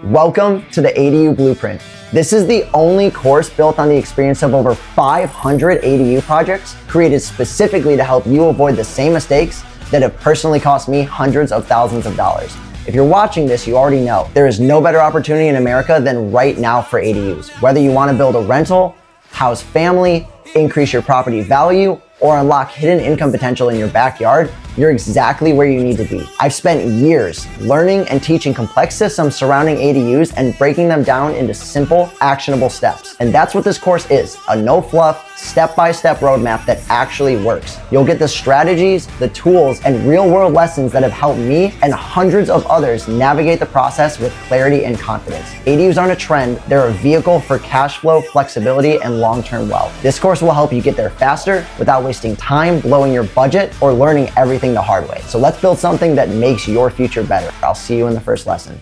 Welcome to the ADU Blueprint. This is the only course built on the experience of over 500 ADU projects created specifically to help you avoid the same mistakes that have personally cost me hundreds of thousands of dollars. If you're watching this, you already know there is no better opportunity in America than right now for ADUs. Whether you want to build a rental, house family, increase your property value, or unlock hidden income potential in your backyard, you're exactly where you need to be. I've spent years learning and teaching complex systems surrounding ADUs and breaking them down into simple, actionable steps. And that's what this course is, a no-fluff, step-by-step roadmap that actually works. You'll get the strategies, the tools, and real-world lessons that have helped me and hundreds of others navigate the process with clarity and confidence. ADUs aren't a trend, they're a vehicle for cash flow, flexibility, and long-term wealth. This course will help you get there faster without wasting time, blowing your budget, or learning everything the hard way. So let's build something that makes your future better. I'll see you in the first lesson.